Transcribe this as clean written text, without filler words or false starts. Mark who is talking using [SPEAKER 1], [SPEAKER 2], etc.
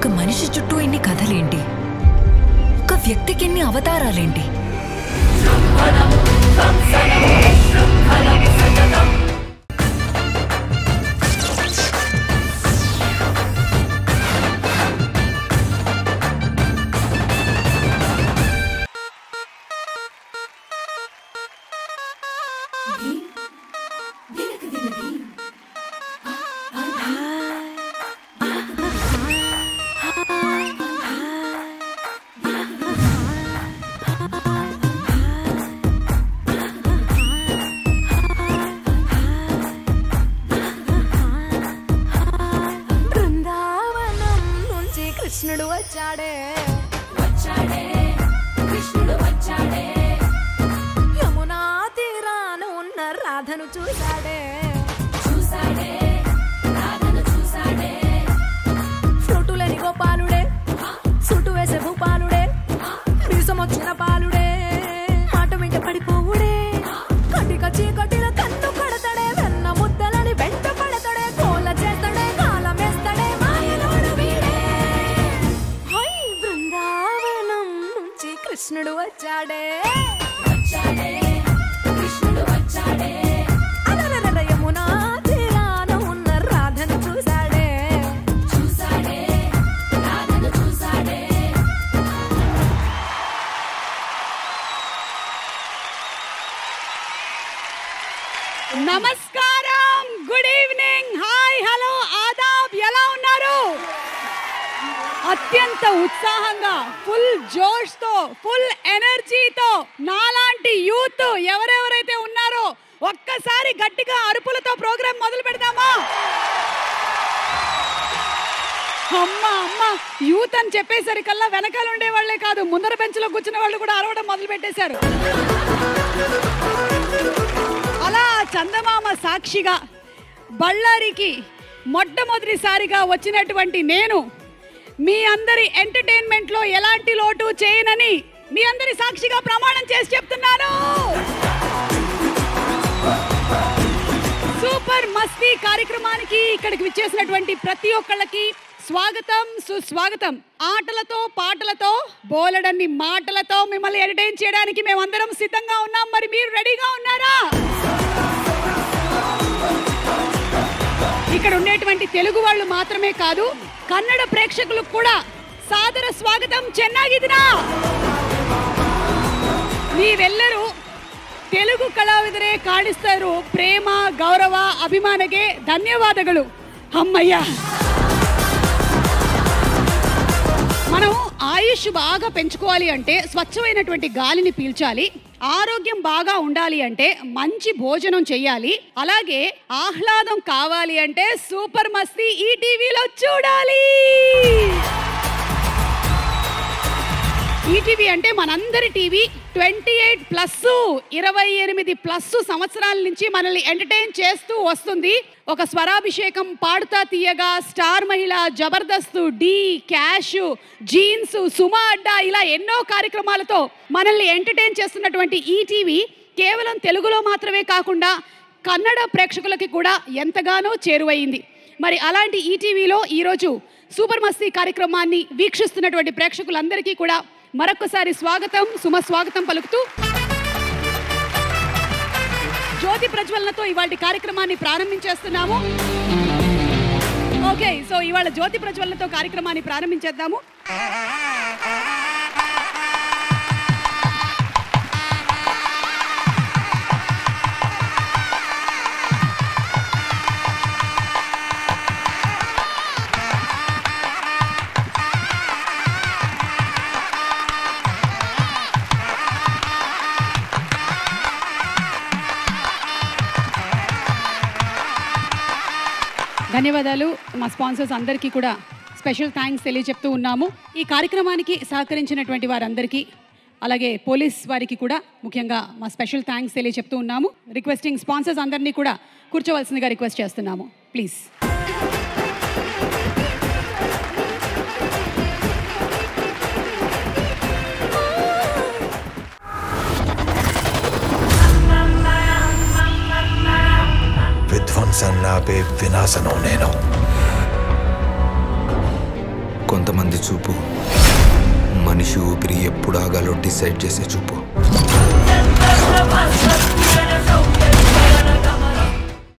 [SPEAKER 1] ఒక మనిషి చుట్టూ ఇన్ని కథలేంటి? ఒక వ్యక్తికి ఇన్ని అవతారాలేంటి?
[SPEAKER 2] కృష్ణుడు వచ్చాడే వచ్చాడే కృష్ణుడు వచ్చాడే యమునా తీరాన ఉన్న రాధను చూశాడే చూశాడే రాధను చూశాడే ఫ్రూటులని గోపాలుడే సుటు వేసే భూపాలుడే మీసమొచ్చిన పాలుడే మాట వెంట పడిపోవుడే కటిక చీకటిల కన్ను కడతాడే వెన్న ముద్దలని వెంట పడతాడే కోల చేస్తాడే కాలం వేస్తాడే మాయలోడు వీడే బృందావనం నుంచి కృష్ణుడు వచ్చాడే వచ్చాడే కృష్ణుడు వచ్చాడే అలరల యమునా తీరాన ఉన్న రాధను చూశాడే చూశాడే రాధను చూశాడే.
[SPEAKER 3] నమస్కారం, good evening, hi, hello, Aadab. ఎలా ఉన్నారు? అత్యంత ఉత్సాహంగా, ఫుల్ జోష్తో, ఫుల్ ఎనర్జీతో నాలాంటి యూత్ ఎవరెవరైతే ఉన్నారో ఒక్కసారి గట్టిగా అరుపులతో ప్రోగ్రాం మొదలు పెడదామా? అమ్మా అమ్మా, యూత్ అని చెప్పేసరికల్లా వెనకాల ఉండే వాళ్ళే కాదు, ముందర బెంచ్లో కూర్చున్న వాళ్ళు కూడా అరవడం మొదలు పెట్టేశారు. అలా చందమామ సాక్షిగా బళ్ళారికి మొట్టమొదటిసారిగా వచ్చినటువంటి నేను మీ అందరి ఎంటర్టైన్మెంట్లో ఎలాంటి లోటు చేయనని మీ అందరి సాక్షిగా ప్రమాణం చేసి చెప్తున్నాను. సూపర్ మస్తీ కార్యక్రమానికి ఇక్కడికి విచ్చేసినటువంటి ప్రతి ఒక్కళ్ళకి స్వాగతం, సుస్వాగతం. ఆటలతో పాటలతో బోలెడన్ని మాటలతో మిమ్మల్ని ఎంటర్టైన్ చేయడానికి మేమందరం సిద్ధంగా ఉన్నాం. మరి మీరు రెడీగా ఉన్నారా? ఇక్కడ ఉండేటువంటి తెలుగు వాళ్ళు మాత్రమే కాదు, కన్నడ ప్రేక్షకులకు కూడా సాదర స్వాగతం. చెన్నాగిదినా ನೀವೆಲ್ಲರೂ తెలుగు ಕಲಾವಿದರೇ ಕಾಣಿಸ್ತಾರು. ಪ್ರೇಮ, ಗೌರವ, ಅಭಿಮಾನಕ್ಕೆ ಧನ್ಯವಾದಗಳು. ಅಮ್ಮಯ್ಯ, మనం ఆయుష్ బాగా పెంచుకోవాలి అంటే స్వచ్ఛమైనటువంటి గాలిని పీల్చాలి. ఆరోగ్యం బాగా ఉండాలి అంటే మంచి భోజనం చేయాలి. అలాగే ఆహ్లాదం కావాలి అంటే సూపర్ మస్తీ ఈటీవీలో చూడాలి. ఈటీవీ అంటే మనందరి టీవీ. 28+, 28+ సంవత్సరాల నుంచి మనల్ని ఎంటర్టైన్ చేస్తూ వస్తుంది. ఒక స్వరాభిషేకం, పాడుతా తీయగా, స్టార్ మహిళ, జబర్దస్త్, డి, క్యాష్, జీన్స్, సుమా అడ్డా, ఇలా ఎన్నో కార్యక్రమాలతో మనల్ని ఎంటర్టైన్ చేస్తున్నటువంటి ఈటీవీ కేవలం తెలుగులో మాత్రమే కాకుండా కన్నడ ప్రేక్షకులకి కూడా ఎంతగానో చేరువైంది. మరి అలాంటి ఈటీవీలో ఈరోజు సూపర్ మస్తీ కార్యక్రమాన్ని వీక్షిస్తున్నటువంటి ప్రేక్షకులందరికీ కూడా మరొకసారి స్వాగతం, సుమస్వాగతం పలుకుతూ జ్యోతి ప్రజ్వలనతో ఇవాళ కార్యక్రమాన్ని ప్రారంభించేస్తున్నాము. ఓకే, సో ఇవాళ జ్యోతి ప్రజ్వలనతో కార్యక్రమాన్ని ప్రారంభించేద్దాము. ధన్యవాదాలు. మా స్పాన్సర్స్ అందరికీ కూడా స్పెషల్ థ్యాంక్స్ తెలియజెప్తూ ఉన్నాము. ఈ కార్యక్రమానికి సహకరించినటువంటి వారందరికీ, అలాగే పోలీస్ వారికి కూడా ముఖ్యంగా మా స్పెషల్ థ్యాంక్స్ తెలియజెప్తూ ఉన్నాము. రిక్వెస్టింగ్ స్పాన్సర్స్ అందరినీ కూడా కూర్చోవలసిందిగా రిక్వెస్ట్ చేస్తున్నాము, ప్లీజ్.
[SPEAKER 4] విధ్వంసం నాపే వినాశనం నేను. కొంతమంది చూపు మనిషి ఊపిరి ఎప్పుడు ఆగాలో డిసైడ్ చేసే చూపు.